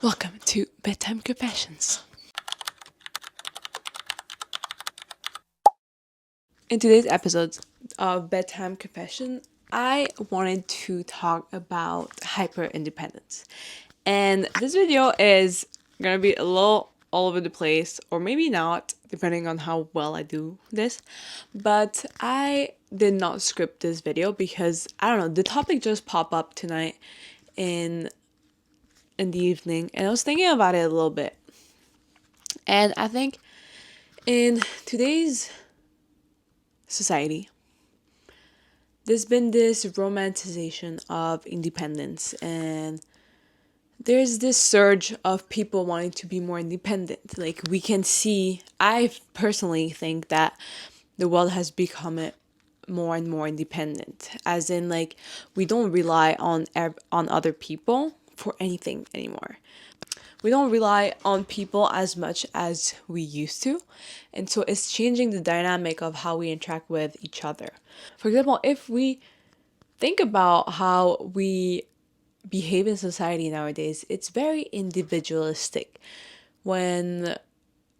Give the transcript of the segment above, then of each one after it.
Welcome to Bedtime Confessions. In today's episode of Bedtime Confession, I wanted to talk about hyper independence. And this video is gonna be a little all over the place, or maybe not, depending on how well I do this. But I did not script this video because I don't know, the topic just popped up tonight in the evening, and I was thinking about it a little bit. And I think in today's society, there's been this romanticization of independence, and there's this surge of people wanting to be more independent. Like, we can see, I personally think that the world has become more and more independent, as in, like, we don't rely on other people for anything anymore. We don't rely on people as much as we used to. And so it's changing the dynamic of how we interact with each other. For example, if we think about how we behave in society nowadays, it's very individualistic. When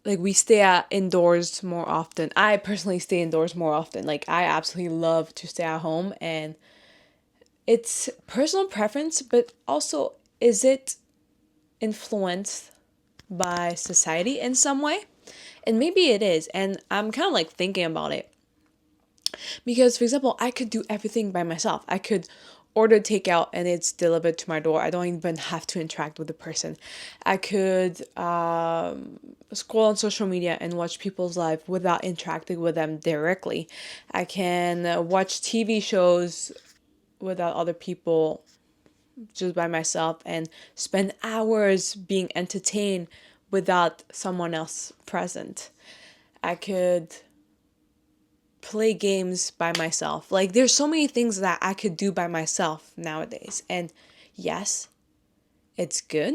we stay indoors more often. I personally stay indoors more often. Like, I absolutely love to stay at home, and it's personal preference, but also, is it influenced by society in some way? And maybe it is, and I'm kind of like thinking about it because, for example, I could do everything by myself. I could order takeout and it's delivered to my door. I don't even have to interact with the person. I could scroll on social media and watch people's life without interacting with them directly. I can watch TV shows without other people, just by myself, and spend hours being entertained without someone else present. I could play games by myself. Like, there's so many things that I could do by myself nowadays. And yes, it's good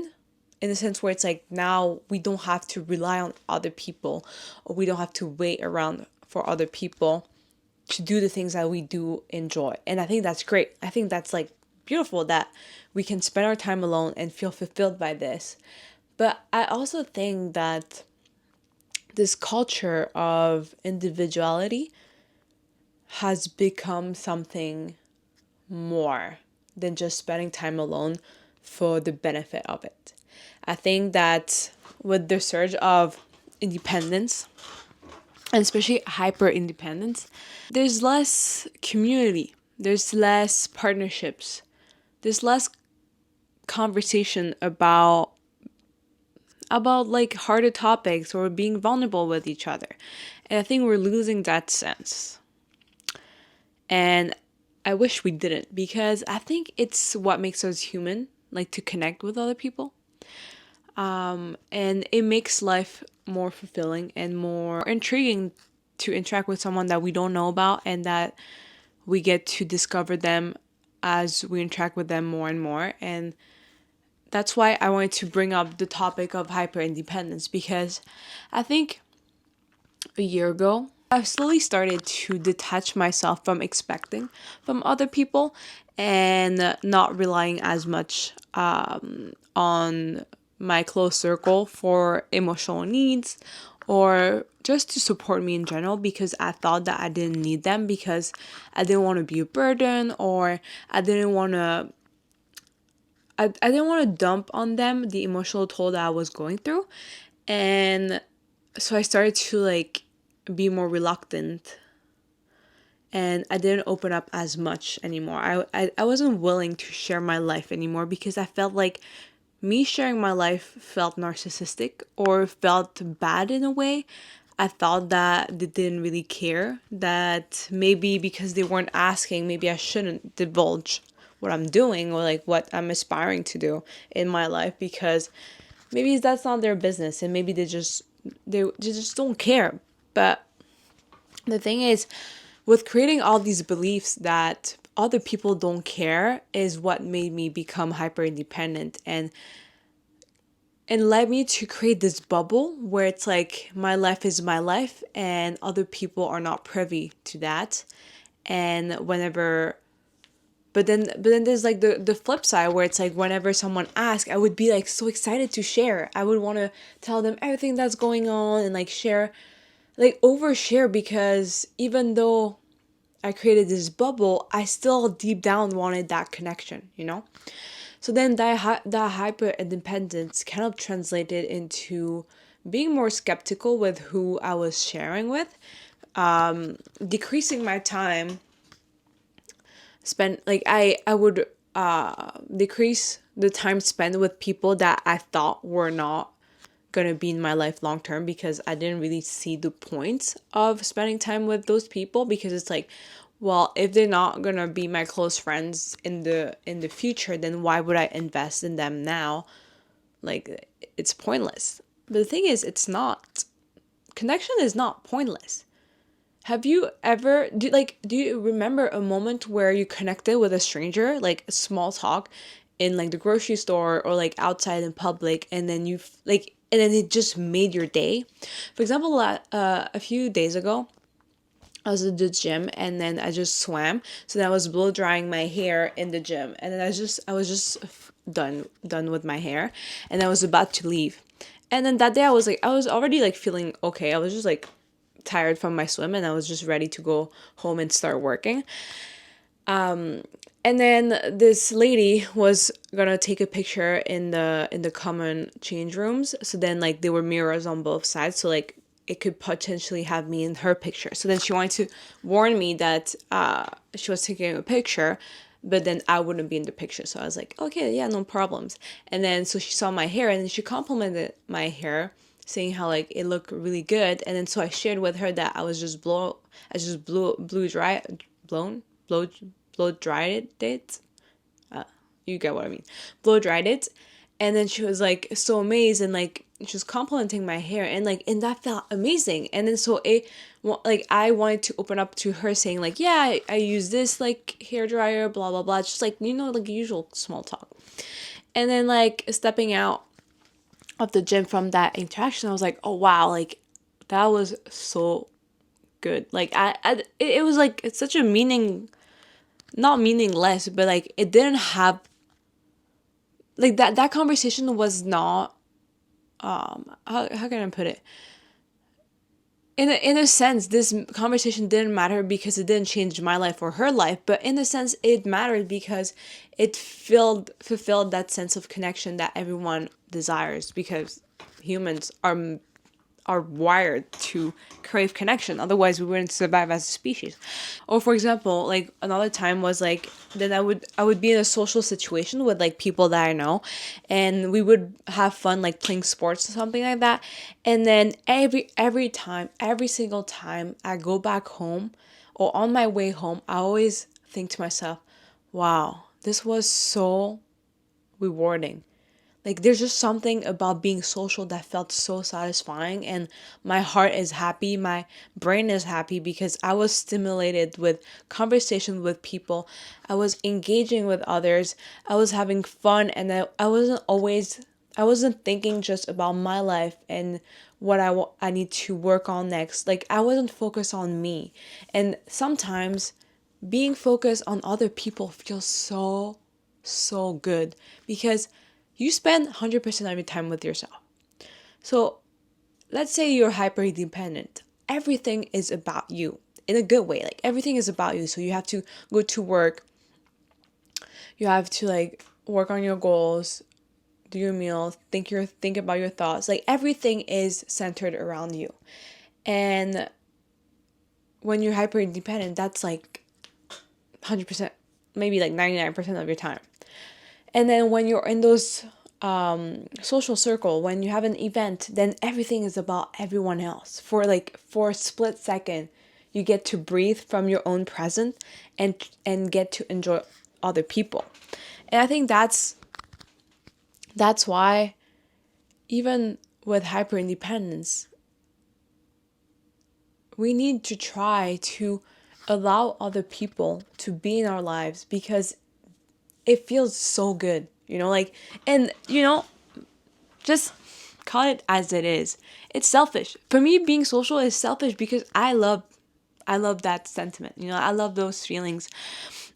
in the sense where it's like, now we don't have to rely on other people, or we don't have to wait around for other people to do the things that we do enjoy. And I think that's great. I think that's like beautiful that we can spend our time alone and feel fulfilled by this. But I also think that this culture of individuality has become something more than just spending time alone for the benefit of it. I think that with the surge of independence, and especially hyper independence, there's less community, there's less partnerships, there's less conversation about like harder topics or being vulnerable with each other. And I think we're losing that sense. And I wish we didn't, because I think it's what makes us human, like to connect with other people. And it makes life more fulfilling and more intriguing to interact with someone that we don't know about, and that we get to discover them as we interact with them more and more. And that's why I wanted to bring up the topic of hyper independence, because I think a year ago, I've slowly started to detach myself from expecting from other people, and not relying as much on my close circle for emotional needs, or just to support me in general, because I thought that I didn't need them, because I didn't want to be a burden, or I didn't want to dump on them the emotional toll that I was going through. And so I started to like be more reluctant, and I didn't open up as much anymore. I wasn't willing to share my life anymore, because I felt like me sharing my life felt narcissistic, or felt bad in a way. I thought that they didn't really care, that maybe because they weren't asking, maybe I shouldn't divulge what I'm doing, or like what I'm aspiring to do in my life, because maybe that's not their business, and maybe they just don't care. But the thing is, with creating all these beliefs that other people don't care, is what made me become hyper independent, and led me to create this bubble where it's like, my life is my life and other people are not privy to that. And whenever But then there's like the flip side where it's like whenever someone asks, I would be like so excited to share. I would want to tell them everything that's going on and like share, like overshare, because even though I created this bubble, I still deep down wanted that connection, you know? So then that hyper independence kind of translated into being more skeptical with who I was sharing with, decreasing my time spent, like I would decrease the time spent with people that I thought were not gonna be in my life long term, because I didn't really see the point of spending time with those people, because it's like, well, if they're not gonna be my close friends in the future, then why would I invest in them now? Like, it's pointless. But the thing is, it's not. Connection is not pointless. Have you ever do you remember a moment where you connected with a stranger, like a small talk in like the grocery store or like outside in public, and then and then it just made your day? For example, a few days ago, I was at the gym and then I just swam. So then I was blow drying my hair in the gym, and then I was just done with my hair, and I was about to leave. And then that day I was already like feeling okay. I was just like tired from my swim, and I was just ready to go home and start working. And then this lady was gonna take a picture in the common change rooms. So then like there were mirrors on both sides, so like it could potentially have me in her picture. So then she wanted to warn me that she was taking a picture, but then I wouldn't be in the picture. So I was like, okay, yeah, no problems. And then so she saw my hair, and then she complimented my hair, saying how like it looked really good. And then so I shared with her that I just blew dry blown blow blow dried it. You get what I mean. Blow dried it. And then she was like so amazed, and like she was complimenting my hair, and that felt amazing. And then so like I wanted to open up to her, saying like, yeah, I use this like hair dryer, blah blah blah, just like, you know, like usual small talk. And then like stepping out of the gym from that interaction, I was like, oh wow, like that was so good. Like it was like, it's such a not meaningless, but like it didn't have, like that conversation was not, how can I put it? In a sense, this conversation didn't matter because it didn't change my life or her life, but in a sense it mattered because it fulfilled that sense of connection that everyone desires, because humans are wired to crave connection. Otherwise, we wouldn't survive as a species. Or for example, like another time was like, then I would be in a social situation with like people that I know, and we would have fun like playing sports or something like that. And then every single time I go back home or on my way home, I always think to myself, wow, this was so rewarding. Like there's just something about being social that felt so satisfying, and my heart is happy, my brain is happy, because I was stimulated with conversation with people. I was engaging with others. I was having fun, and I wasn't thinking just about my life and what I need to work on next. Like I wasn't focused on me. And sometimes being focused on other people feels so good, because you spend 100% of your time with yourself. So let's say you're hyper independent. Everything is about you in a good way. Like everything is about you. So you have to go to work. You have to like work on your goals, do your meal, think about your thoughts. Like everything is centered around you. And when you're hyper independent, that's like 100%, maybe like 99% of your time. And then when you're in those social circle, when you have an event, then everything is about everyone else. For a split second, you get to breathe from your own present and get to enjoy other people. And I think that's why even with hyper independence, we need to try to allow other people to be in our lives, because it feels so good, you know, like, and you know, just call it as it is. It's selfish. For me, being social is selfish because I love that sentiment. You know, I love those feelings.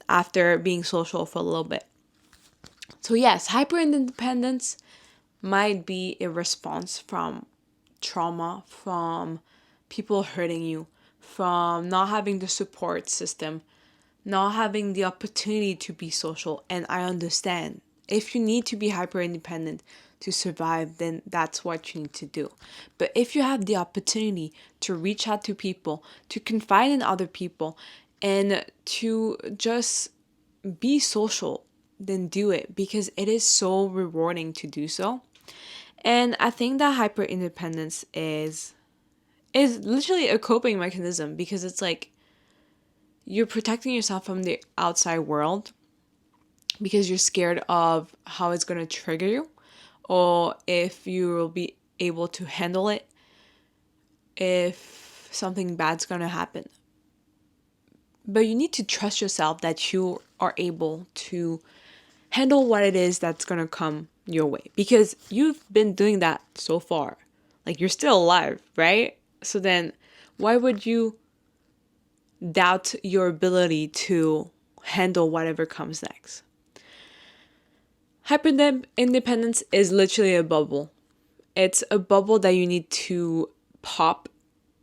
after being social for a little bit. So yes, hyper independence might be a response from trauma, from people hurting you, from not having the support system, not having the opportunity to be social. And I understand. If you need to be hyper independent to survive, then that's what you need to do. But if you have the opportunity to reach out to people, to confide in other people, and to just be social, then do it, because it is so rewarding to do so. And I think that hyper independence is literally a coping mechanism, because it's like you're protecting yourself from the outside world because you're scared of how it's going to trigger you, or if you will be able to handle it if something bad's going to happen. But you need to trust yourself that you are able to handle what it is that's going to come your way, because you've been doing that so far. Like, you're still alive, right? So then why would you doubt your ability to handle whatever comes next? Hyper independence is literally a bubble. It's a bubble that you need to pop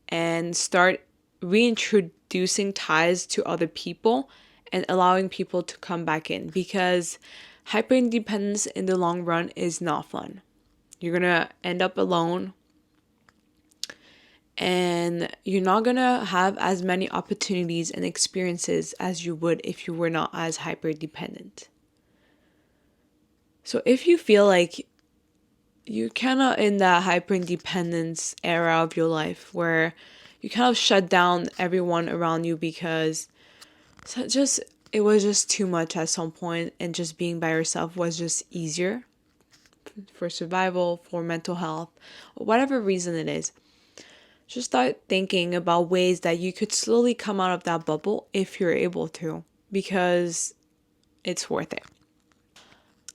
and start reintroducing ties to other people and allowing people to come back in, because hyper independence in the long run is not fun. You're gonna end up alone, and you're not gonna have as many opportunities and experiences as you would if you were not as hyper dependent. So if you feel like you're kind of in that hyper independence era of your life where you kind of shut down everyone around you because it was just too much at some point, and just being by yourself was just easier for survival, for mental health, or whatever reason it is, just start thinking about ways that you could slowly come out of that bubble if you're able to, because it's worth it.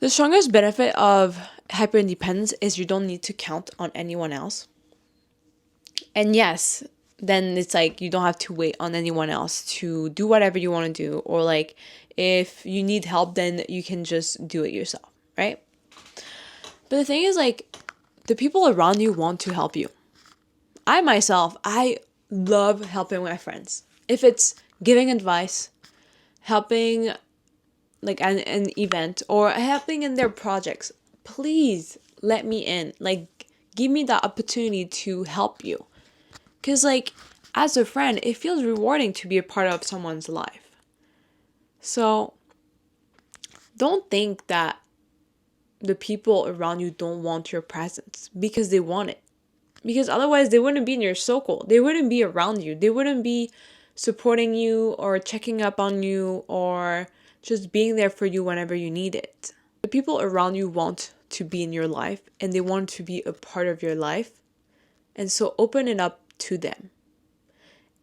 The strongest benefit of hyperindependence is you don't need to count on anyone else. And yes, then it's like you don't have to wait on anyone else to do whatever you want to do, or like if you need help, then you can just do it yourself, right? But the thing is, like, the people around you want to help you. I love helping my friends. If it's giving advice, helping like an event, or helping in their projects, please let me in. Like, give me the opportunity to help you. Because, like, as a friend, it feels rewarding to be a part of someone's life. So don't think that the people around you don't want your presence, because they want it. Because otherwise they wouldn't be in your circle. They wouldn't be around you. They wouldn't be supporting you or checking up on you or just being there for you whenever you need it. The people around you want to be in your life, and they want to be a part of your life. And so open it up to them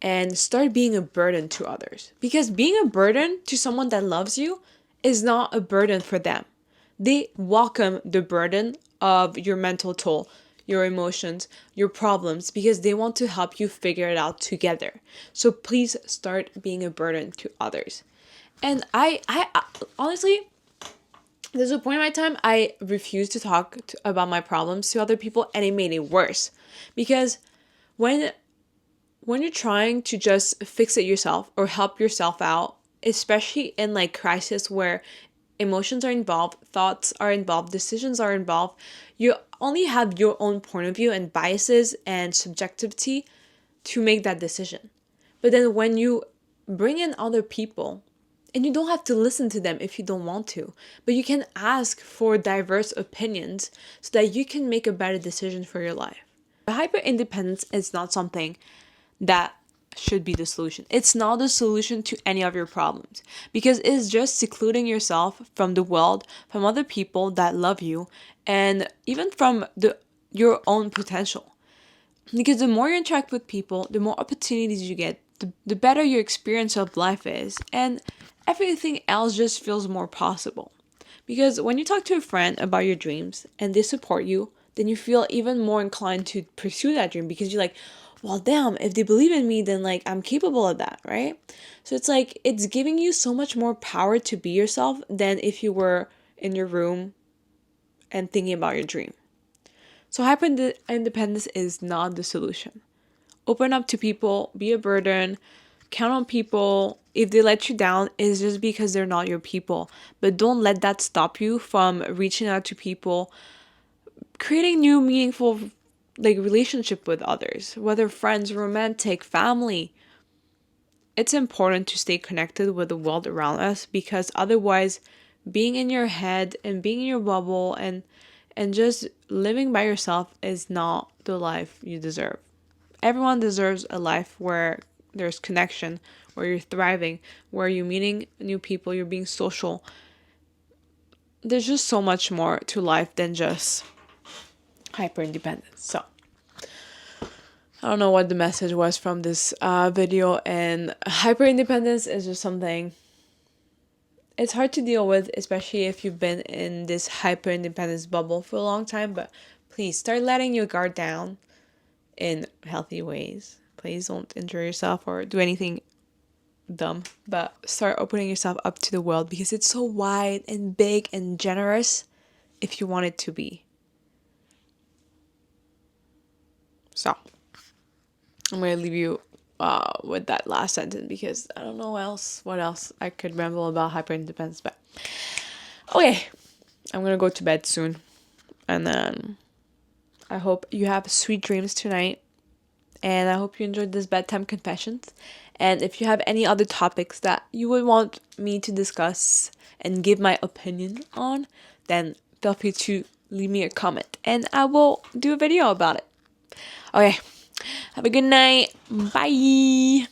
and start being a burden to others. Because being a burden to someone that loves you is not a burden for them. They welcome the burden of your mental toll, your emotions, your problems, because they want to help you figure it out together. So please start being a burden to others. And I honestly, there's a point in my time I refused to talk about my problems to other people, and it made it worse. Because when you're trying to just fix it yourself or help yourself out, especially in like crisis where emotions are involved, thoughts are involved, decisions are involved, you only have your own point of view and biases and subjectivity to make that decision. But then when you bring in other people, and you don't have to listen to them if you don't want to, but you can ask for diverse opinions so that you can make a better decision for your life. Hyper independence is not something that should be the solution. It's not the solution to any of your problems, because it's just secluding yourself from the world, from other people that love you, and even from your own potential. Because the more you interact with people, the more opportunities you get, the better your experience of life is, and everything else just feels more possible. Because when you talk to a friend about your dreams and they support you, then you feel even more inclined to pursue that dream, because you're like, well, damn, if they believe in me, then like I'm capable of that, right? So it's like it's giving you so much more power to be yourself than if you were in your room and thinking about your dream. So hyper independence is not the solution. Open up to people, be a burden, count on people. If they let you down, it's just because they're not your people. But don't let that stop you from reaching out to people, creating new meaningful like relationship with others, whether friends, romantic, family. It's important to stay connected with the world around us, because otherwise being in your head and being in your bubble and just living by yourself is not the life you deserve. Everyone deserves a life where there's connection, where you're thriving, where you're meeting new people, you're being social. There's just so much more to life than just hyper independence. So I don't know what the message was from this video, and hyper independence is just something it's hard to deal with, especially if you've been in this hyper independence bubble for a long time. But please start letting your guard down in healthy ways. Please don't injure yourself or do anything dumb, but start opening yourself up to the world, because it's so wide and big and generous if you want it to be. So I'm gonna leave you with that last sentence, because I don't know what else I could ramble about hyper independence. But okay, I'm gonna go to bed soon, and then I hope you have sweet dreams tonight, and I hope you enjoyed this bedtime confessions. And if you have any other topics that you would want me to discuss and give my opinion on, then feel free to leave me a comment and I will do a video about it. Okay, have a good night. Bye.